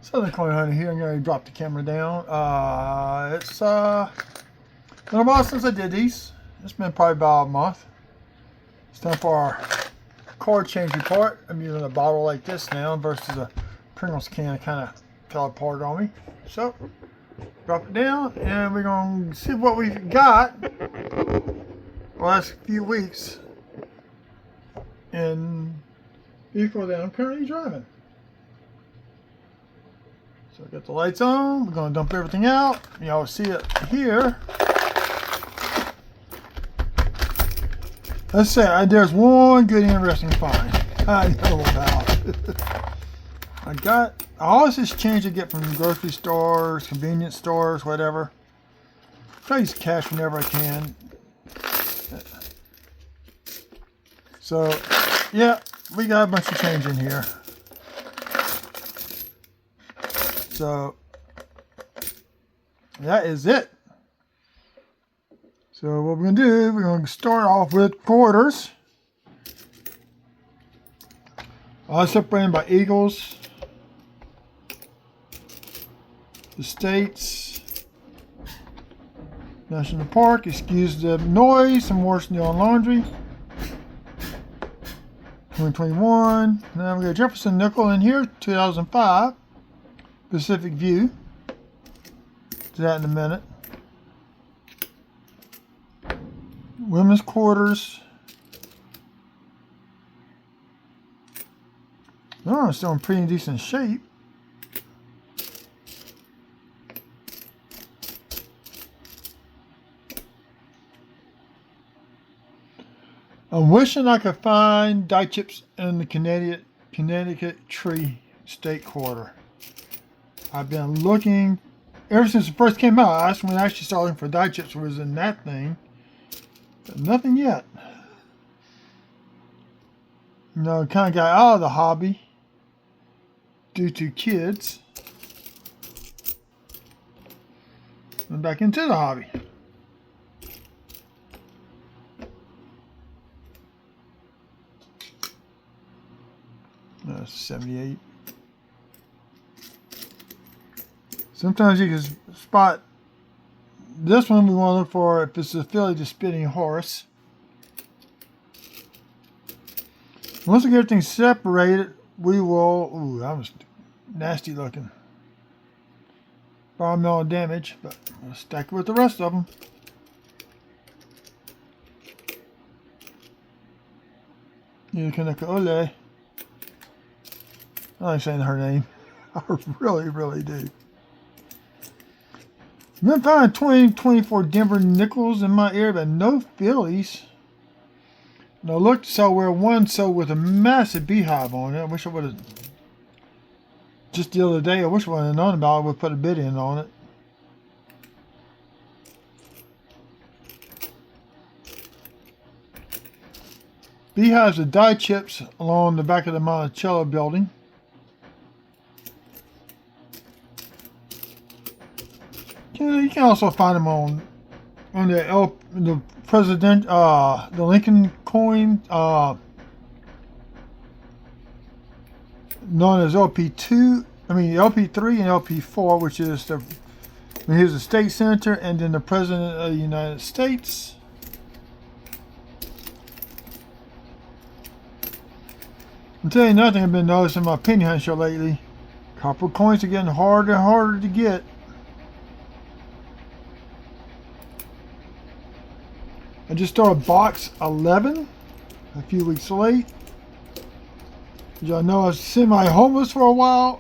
Southern Coin Hunter here. I'm going to drop the camera down. It's been a while since I did these. It's been probably about a month. It's time for our cord change report. I'm using a bottle like this now versus a Pringles can. It kind of fell apart on me. So, drop it down and we're going to see what we've got the last few weeks in the vehicle that I'm currently driving. So I got the lights on. We're going to dump everything out. Y'all see it here. Let's say there's one good interesting find I know about. I got all this change I get from grocery stores, convenience stores, whatever. Try to use cash whenever I can. So yeah, we got a bunch of change in here. So that is it. So what we're going to do, we're going to start off with quarters. All separated by Eagles, the States, National Park. Excuse the noise. Some more Neon Laundry. 2021. Now we got Jefferson Nickel in here. 2005. Pacific View. Do that in a minute. Women's quarters. Oh, it's still in pretty decent shape. I'm wishing I could find die chips in the Connecticut Tree State Quarter. I've been looking ever since it first came out. That's when I actually started looking for die chips was in that thing. But nothing yet. No, kind of got out of the hobby due to kids. And back into the hobby. 78. Sometimes you can spot this one. We want to look for if it's a filly to spitting horse. Once we get everything separated, we will. Ooh, that was nasty looking. Environmental damage, but we'll stack it with the rest of them. You can look at Ole. I like saying her name. I really, really do. I've been finding 2024 Denver Nickels in my area, but no fillies. And I looked somewhere, one sold with a massive beehive on it. I wish I would have, just the other day, I wish I would have known about it. I would have put a bid in on it. Beehives of die chips along the back of the Monticello building. You can also find them on the president, the Lincoln coin, known as LP2. I mean LP3 and LP4, which is the. Here's the state senator, and then the president of the United States. I'll tell you nothing I've been noticing my penny hunt show lately. Copper coins are getting harder and harder to get. I just started box 11 a few weeks late. As y'all know, I was semi-homeless for a while.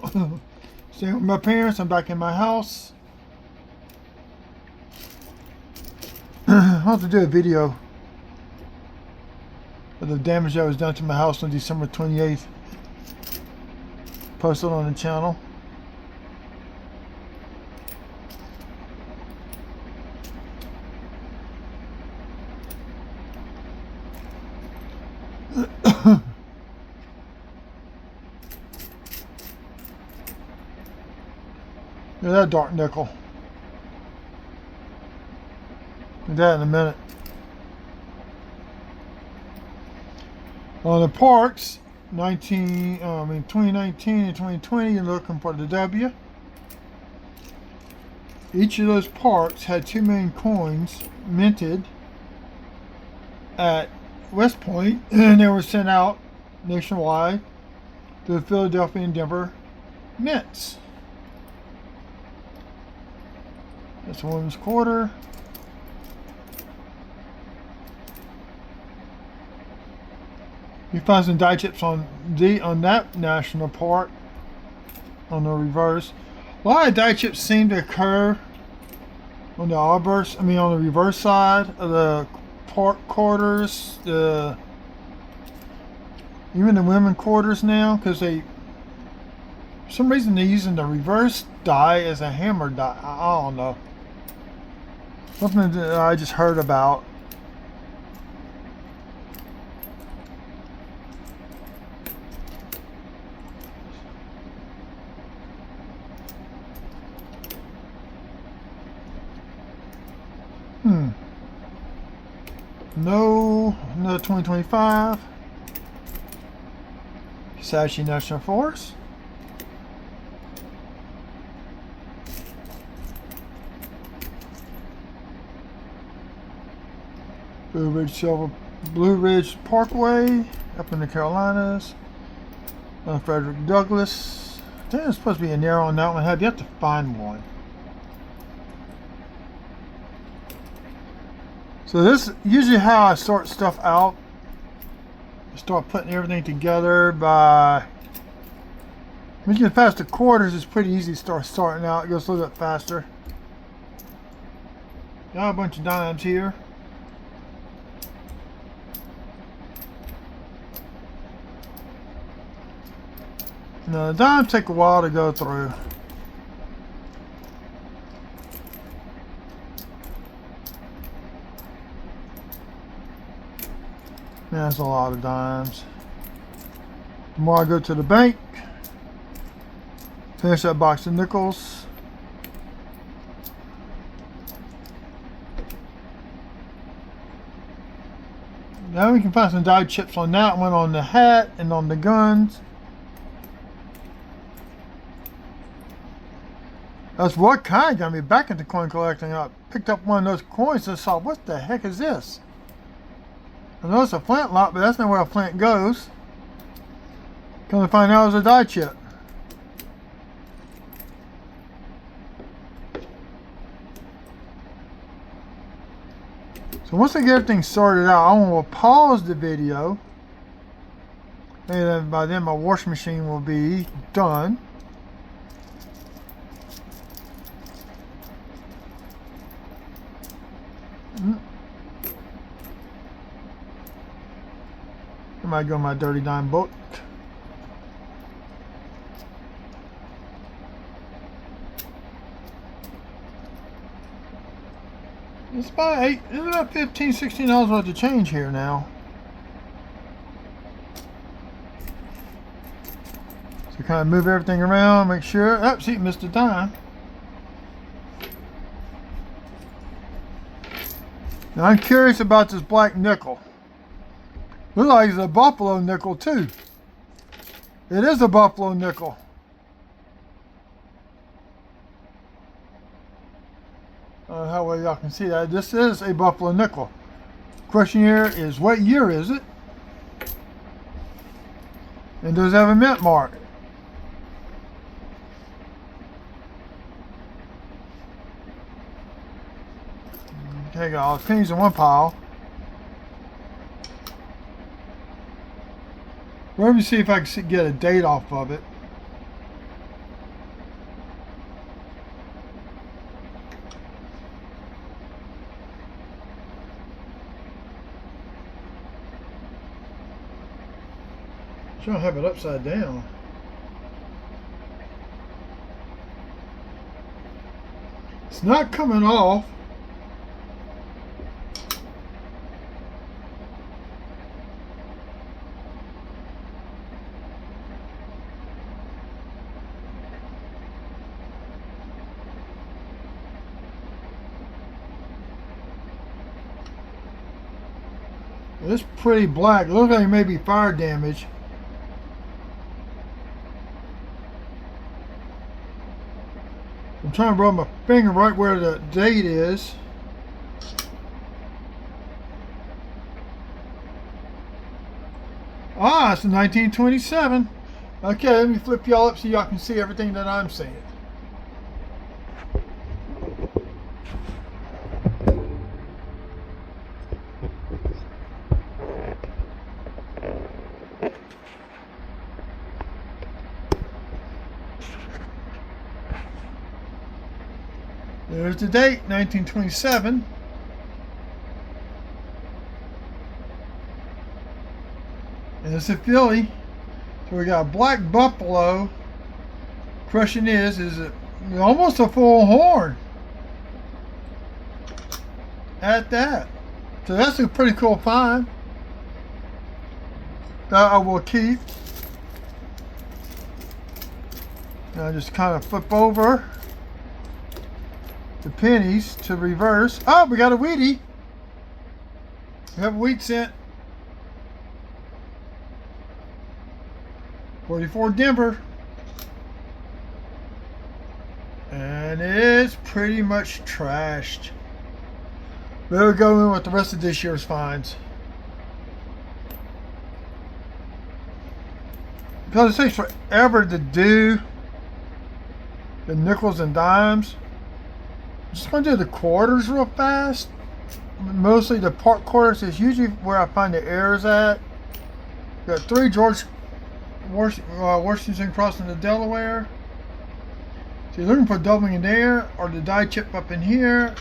Staying with my parents. I'm back in my house. I'll have to do a video of the damage that was done to my house on December 28th. Post it on the channel. Look at that dark nickel. Do that in a minute. On the parks, 2019 and 2020, you're looking for the W. Each of those parks had 2 million coins minted at West Point, and they were sent out nationwide to the Philadelphia and Denver mints. That's a women's quarter. You find some die chips on that national park on the reverse. A lot of die chips seem to occur on the obverse. I mean, on the reverse side of the park quarters. Even the women quarters now, because for some reason they're using the reverse die as a hammer die. I don't know. Something that I just heard about. No, another 2025. Sashi National Forest. Blue Ridge Parkway up in the Carolinas. Frederick Douglass. I think there's supposed to be an arrow on that one. I have yet to find one. So this is usually how I sort stuff out. I start putting everything together by, when you get past the quarters, it's pretty easy to start sorting out. It goes a little bit faster. Got a bunch of dimes here. Now the dimes take a while to go through. That's a lot of dimes. The more I go to the bank, finish that box of nickels. Now we can find some die chips on that one, on the hat and on the guns. That's what kind got me back into coin collecting. I picked up one of those coins and saw, what the heck is this? I know it's a flint lock, but that's not where a flint goes. Come to find out it was a die chip. So once I get everything sorted out, I will pause the video. And by then my washing machine will be done. I might go my dirty dime book. It's about $15, $16 worth of change here now. So kind of move everything around, make sure. Oh, see, missed a dime. Now I'm curious about this black nickel. Looks like it's a buffalo nickel too. It is a buffalo nickel. How well y'all can see that. This is a buffalo nickel. Question here is, what year is it? And does it have a mint mark? Okay, got all the pennies in one pile. Let me see if I can get a date off of it. Trying to have it upside down. It's not coming off. It's pretty black. Looks like it may be fire damage. I'm trying to rub my finger right where the date is. Ah, it's 1927. Okay, let me flip y'all up so y'all can see everything that I'm seeing. There's the date, 1927. And it's a filly. So we got Black Buffalo. Question is it almost a full horn at that. So that's a pretty cool find that I will keep. Now just kind of flip over the pennies to reverse. Oh, we got a Wheatie. We have a wheat cent. 44 Denver. And it's pretty much trashed. We'll go in with the rest of this year's finds. Because it takes forever to do the nickels and dimes. I'm just going to do the quarters real fast. Mostly the part quarters is usually where I find the errors at. Got 3 George Washington crossing the Delaware. So you're looking for doubling in there or the die chip up in here.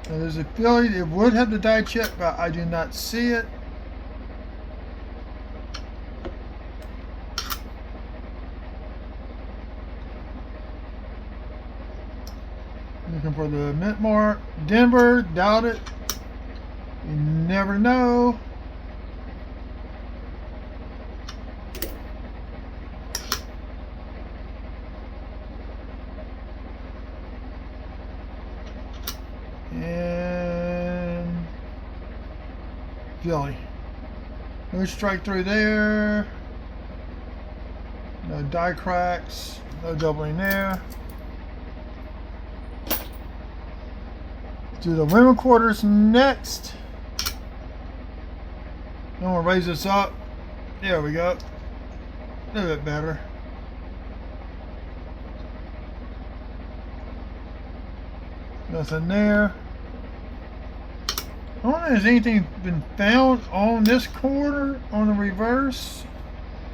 Now there's a filly that would have the die chip, but I do not see it. Looking for the mint mark. Denver, doubt it. You never know. And filly. No strike through there. No die cracks. No doubling there. Do the women quarters next. I'm gonna raise this up. There we go. A little bit better. Nothing there. I don't know if there's anything been found on this quarter on the reverse.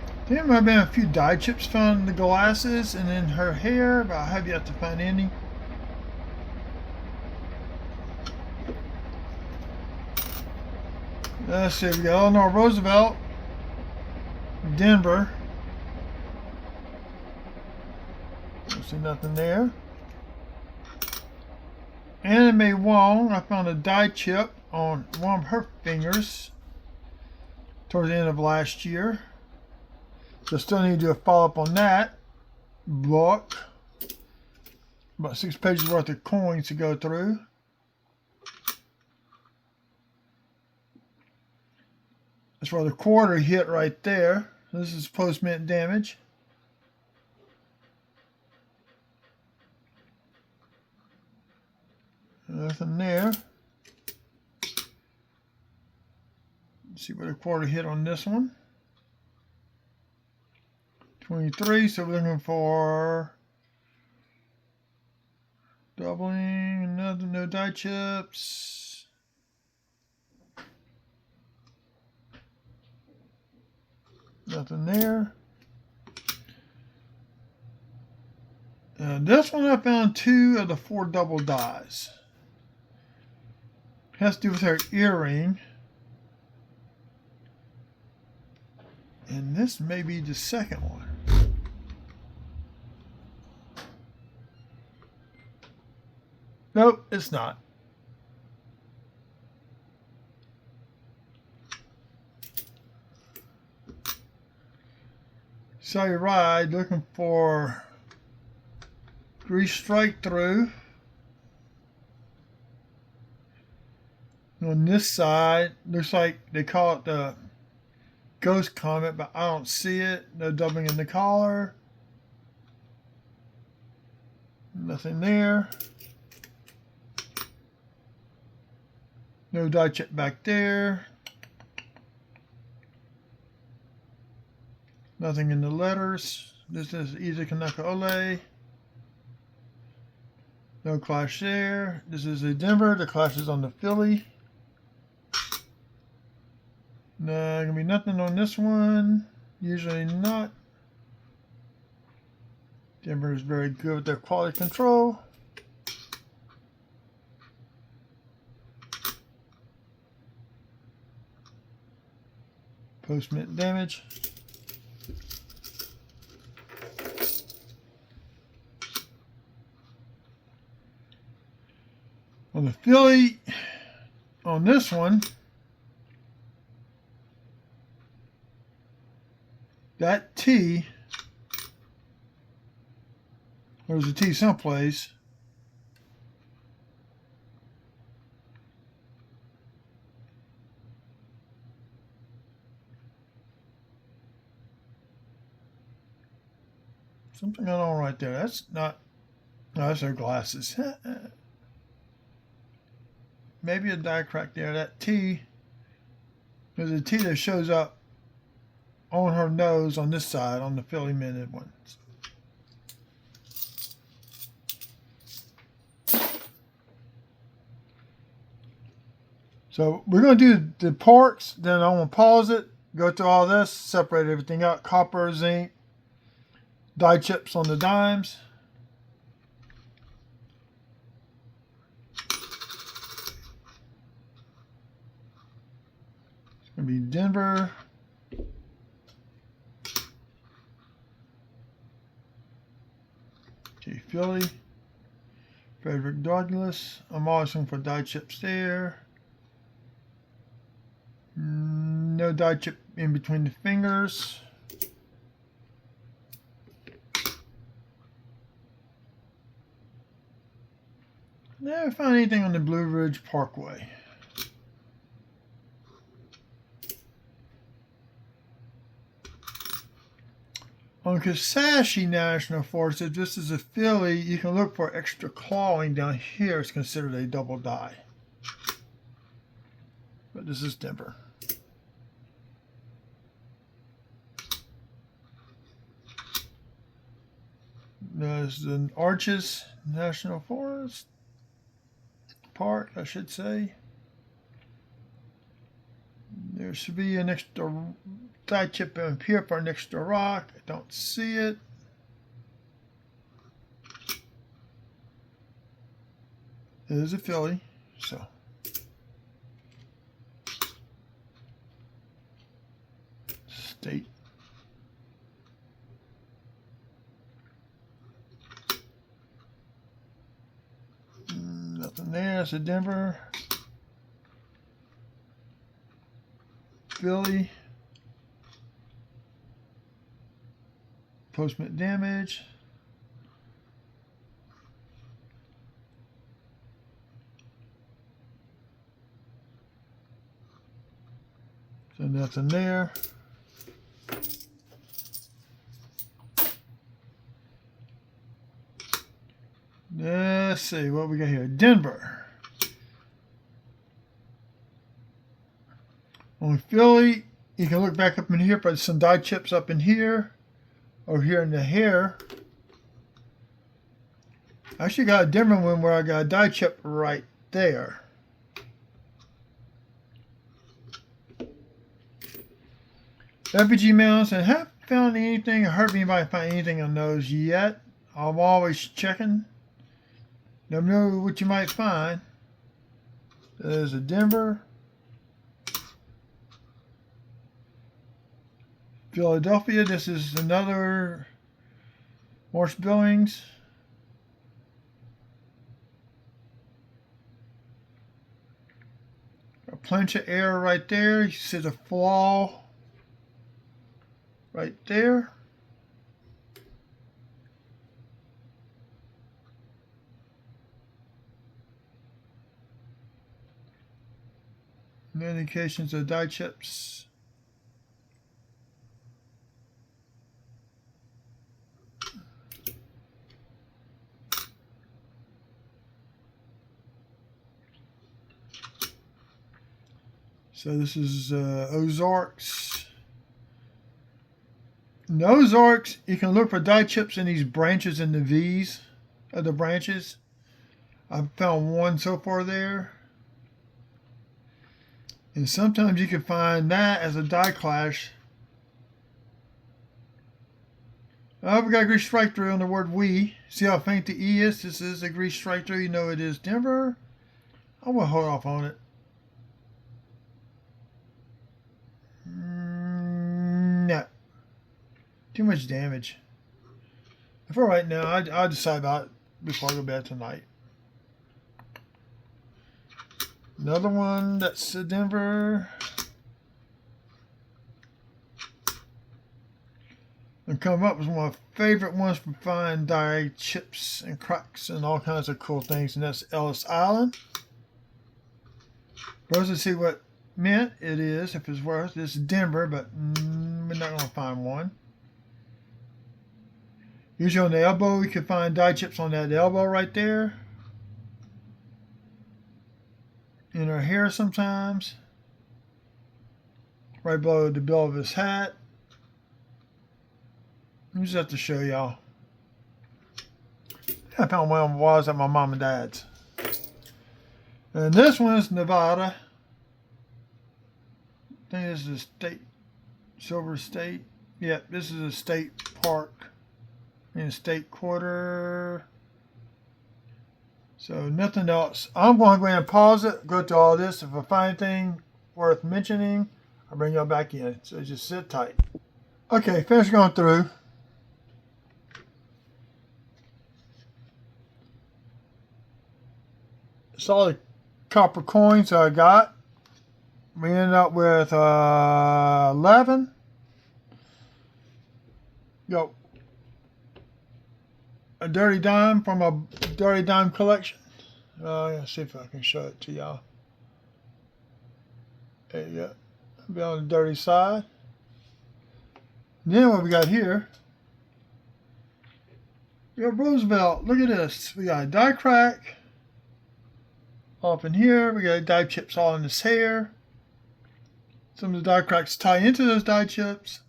I think there might have been a few die chips found in the glasses and in her hair, but I have yet to find any. Let's see, we got Eleanor Roosevelt, Denver. Don't see nothing there. Anna Mae Wong, I found a die chip on one of her fingers towards the end of last year. So still need to do a follow-up on that book. About 6 pages worth of coins to go through. That's where the quarter hit right there. This is post-mint damage. Nothing there. Let's see where the quarter hit on this one. 23, so we're looking for doubling, nothing, no die chips. Nothing there. And this one I found 2 of the 4 double dies. Has to do with her earring. And this may be the second one. Nope, it's not. Sally Ride looking for 3 strike through. On this side, looks like they call it the Ghost Comet, but I don't see it. No doubling in the collar. Nothing there. No die chip back there. Nothing in the letters. This is Isa Kanaka Ole. No clash there. This is a Denver. The clash is on the Philly. No, gonna be nothing on this one. Usually not. Denver is very good with their quality control. Post-mint damage. On the Philly, on this one, that T, there's a T someplace. Something going on right there. That's not, no, that's their glasses. Maybe a die crack there. That T, there's a T that shows up on her nose on this side, on the Philly minted ones. So we're going to do the parts, then I'm going to pause it, go through all this, separate everything out, copper, zinc, die chips on the dimes. It's going to be Denver. Okay, Philly. Frederick Douglass. I'm always looking for die chips there. No die chip in between the fingers. Never found anything on the Blue Ridge Parkway. On Kisashie National Forest, if this is a Philly, you can look for extra clawing down here. It's considered a double die. But this is Denver. There's the Arches National Forest Park, I should say. There should be an extra die chip up here for an extra rock. I don't see it. It is a Philly, so. State. Nothing there. It's a Denver. Philly. Post-mint damage. So nothing there. Let's see what we got here. Denver. On Philly, you can look back up in here, but some die chips up in here, or here in the hair. I actually got a Denver one where I got a die chip right there. FPG mounts, and haven't found anything, I heard anybody find anything on those yet. I'm always checking. Never know what you might find. There's a Denver. Philadelphia, this is another Morse Billings. A planche of air right there. You see the flaw right there. No indications of die chips. So this is Ozarks. In the Ozarks, you can look for die chips in these branches in the V's of the branches. I've found one so far there. And sometimes you can find that as a die clash. Oh, we got a grease strike through on the word we. See how faint the E is? This is a grease strike through. You know it is Denver. I will hold off on it. No. Too much damage. For right now, I'll decide about it before I go to bed tonight. Another one that's Denver. And come up with one of my favorite ones for finding die chips and cracks and all kinds of cool things, and that's Ellis Island. For us to see what mint it is, if it's worth, it's Denver, but we're not going to find one. Usually on the elbow, we can find die chips on that elbow right there. In her hair sometimes. Right below the bill of his hat. I just have to show y'all. I found one was at my mom and dad's. And this one is Nevada. I think this is a state, Silver State. Yep, this is a state park in state quarter. So nothing else. I'm going to go ahead and pause it, go to all this. If I find anything worth mentioning, I'll bring y'all back in. So just sit tight. Okay, finished going through. Solid copper coins I got. We ended up with 11. Yo, a dirty dime from a dirty dime collection. Let's see if I can show it to y'all. There you go. I'll be on the dirty side. And then what we got here, we got Roosevelt. Look at this. We got a die crack off in here. We got die chips all in his hair. Some of the die cracks tie into those die chips.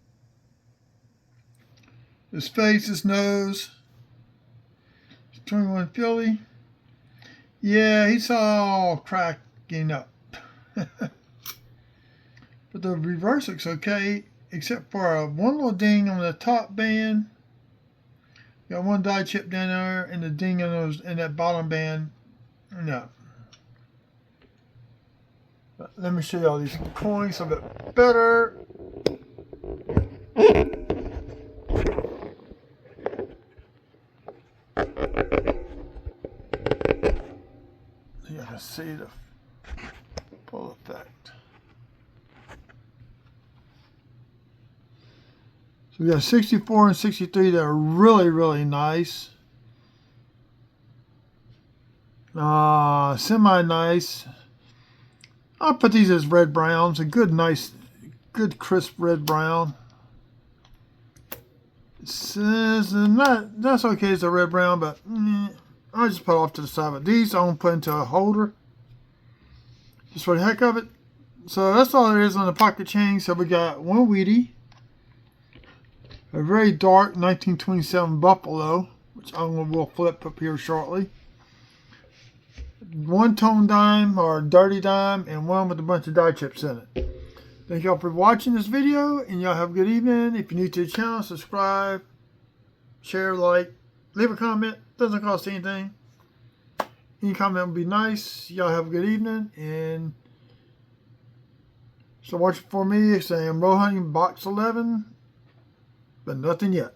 His face, his nose. 21 Philly. Yeah, he's all cracking up. But the reverse looks okay, except for one little ding on the top band. Got one die chip down there, and the ding on those in that bottom band. No. But let me show you all these coins a bit better. You can see the full effect. So we got 64 and 63 that are really, really nice. Semi-nice. I'll put these as red browns. A good, nice, good crisp red brown. That's okay as a red brown, but I'll just put it off to the side. But these I'm going to put into a holder, just for the heck of it. So that's all there is on the pocket chain. So we got one Wheatie, a very dark 1927 Buffalo, which we'll flip up here shortly. One tone dime or dirty dime, and one with a bunch of die chips in it. Thank y'all for watching this video, and y'all have a good evening. If you're new to the channel, subscribe, share, like, leave a comment. Doesn't cost anything. Any comment would be nice. Y'all have a good evening, and so watching for me. Saying I'm roll hunting box 11, but nothing yet.